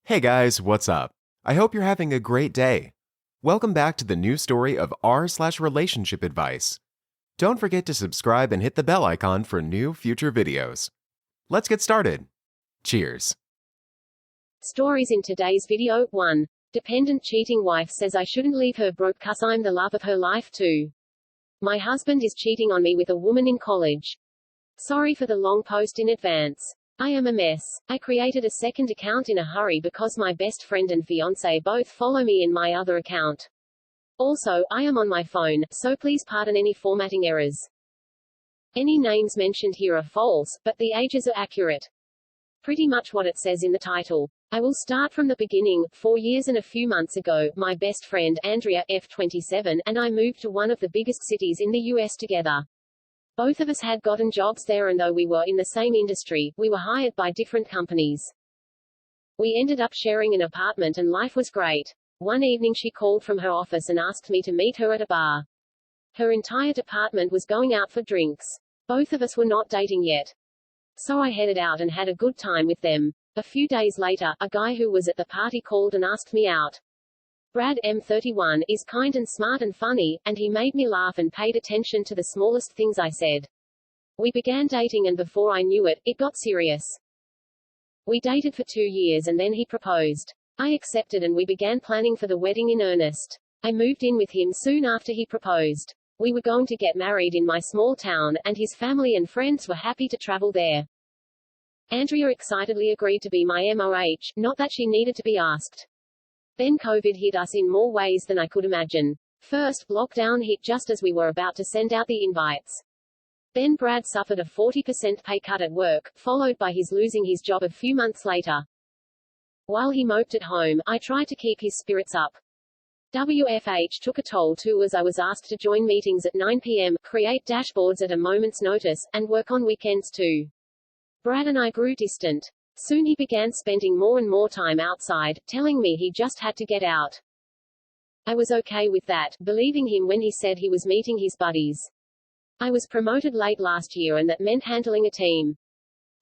Hey guys, what's up? I hope you're having a great day. Welcome back to the new story of r/relationship advice. Don't forget to subscribe and hit the bell icon for new future videos. Let's get started. Cheers. Stories in today's video. 1. Dependent cheating wife says I shouldn't leave her broke 'cause I'm the love of her life. 2. My husband is cheating on me with a woman in college. Sorry for the long post in advance. I am a mess. I created a second account in a hurry because my best friend and fiancé both follow me in my other account. Also, I am on my phone, so please pardon any formatting errors. Any names mentioned here are false, but the ages are accurate. Pretty much what it says in the title. I will start from the beginning. 4 years and a few months ago, my best friend, Andrea, F27, and I moved to one of the biggest cities in the US together. Both of us had gotten jobs there, and though we were in the same industry, we were hired by different companies. We ended up sharing an apartment and life was great. One evening she called from her office and asked me to meet her at a bar. Her entire department was going out for drinks. Both of us were not dating yet. So I headed out and had a good time with them. A few days later, a guy who was at the party called and asked me out. Brad, M31, is kind and smart and funny, and he made me laugh and paid attention to the smallest things I said. We began dating, and before I knew it, it got serious. We dated for 2 years and then he proposed. I accepted and we began planning for the wedding in earnest. I moved in with him soon after he proposed. We were going to get married in my small town, and his family and friends were happy to travel there. Andrea excitedly agreed to be my MOH, not that she needed to be asked. Then COVID hit us in more ways than I could imagine. First, lockdown hit just as we were about to send out the invites. Then Brad suffered a 40% pay cut at work, followed by his losing his job a few months later. While he moped at home, I tried to keep his spirits up. WFH took a toll too, as I was asked to join meetings at 9 p.m., create dashboards at a moment's notice, and work on weekends too. Brad and I grew distant. Soon he began spending more and more time outside, telling me he just had to get out. I was okay with that, believing him when he said he was meeting his buddies. I was promoted late last year, and that meant handling a team.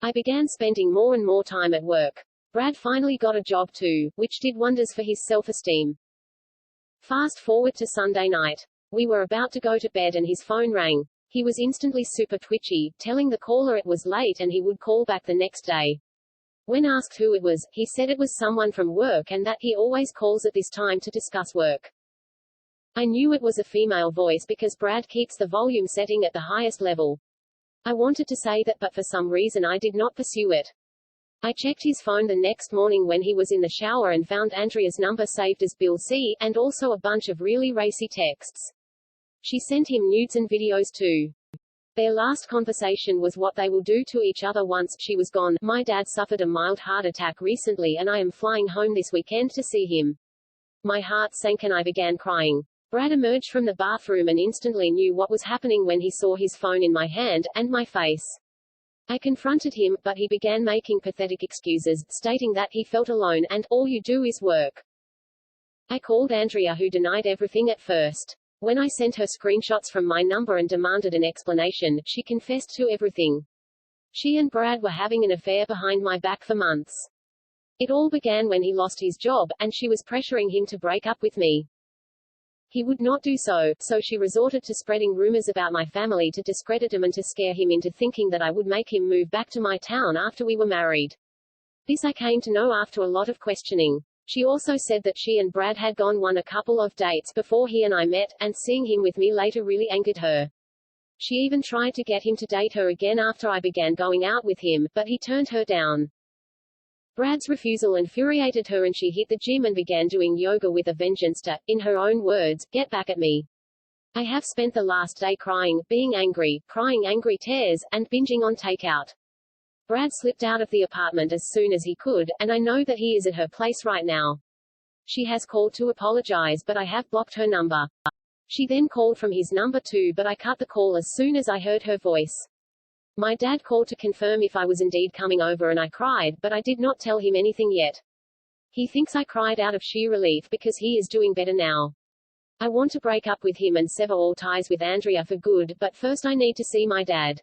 I began spending more and more time at work. Brad finally got a job too, which did wonders for his self-esteem. Fast forward to Sunday night. We were about to go to bed and his phone rang. He was instantly super twitchy, telling the caller it was late and he would call back the next day. When asked who it was, he said it was someone from work and that he always calls at this time to discuss work. I knew it was a female voice because Brad keeps the volume setting at the highest level. I wanted to say that, but for some reason I did not pursue it. I checked his phone the next morning when he was in the shower and found Andrea's number saved as Bill C, and also a bunch of really racy texts. She sent him nudes and videos too. Their last conversation was what they will do to each other once she was gone. My dad suffered a mild heart attack recently and I am flying home this weekend to see him. My heart sank and I began crying. Brad emerged from the bathroom and instantly knew what was happening when he saw his phone in my hand, and my face. I confronted him, but he began making pathetic excuses, stating that he felt alone, and all you do is work. I called Andrea, who denied everything at first. When I sent her screenshots from my number and demanded an explanation, she confessed to everything. She and Brad were having an affair behind my back for months. It all began when he lost his job, and she was pressuring him to break up with me. He would not do so, so she resorted to spreading rumors about my family to discredit him and to scare him into thinking that I would make him move back to my town after we were married. This I came to know after a lot of questioning. She also said that she and Brad had gone on a couple of dates before he and I met, and seeing him with me later really angered her. She even tried to get him to date her again after I began going out with him, but he turned her down. Brad's refusal infuriated her and she hit the gym and began doing yoga with a vengeance to, in her own words, get back at me. I have spent the last day crying, being angry, crying angry tears, and binging on takeout. Brad slipped out of the apartment as soon as he could, and I know that he is at her place right now. She has called to apologize, but I have blocked her number. She then called from his number too, but I cut the call as soon as I heard her voice. My dad called to confirm if I was indeed coming over and I cried, but I did not tell him anything yet. He thinks I cried out of sheer relief because he is doing better now. I want to break up with him and sever all ties with Andrea for good, but first I need to see my dad.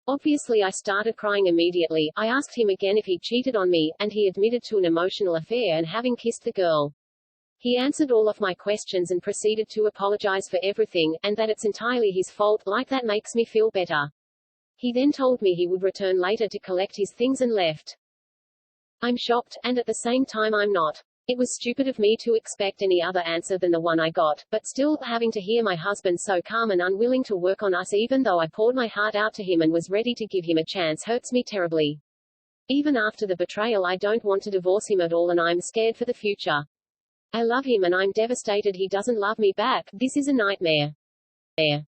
Obviously I started crying immediately. I asked him again if he'd cheated on me, and he admitted to an emotional affair and having kissed the girl. He answered all of my questions and proceeded to apologize for everything, and that it's entirely his fault, like that makes me feel better. He then told me he would return later to collect his things and left. I'm shocked, and at the same time I'm not. It was stupid of me to expect any other answer than the one I got, but still, having to hear my husband so calm and unwilling to work on us even though I poured my heart out to him and was ready to give him a chance hurts me terribly. Even after the betrayal I don't want to divorce him at all and I'm scared for the future. I love him and I'm devastated he doesn't love me back. This is a nightmare. There.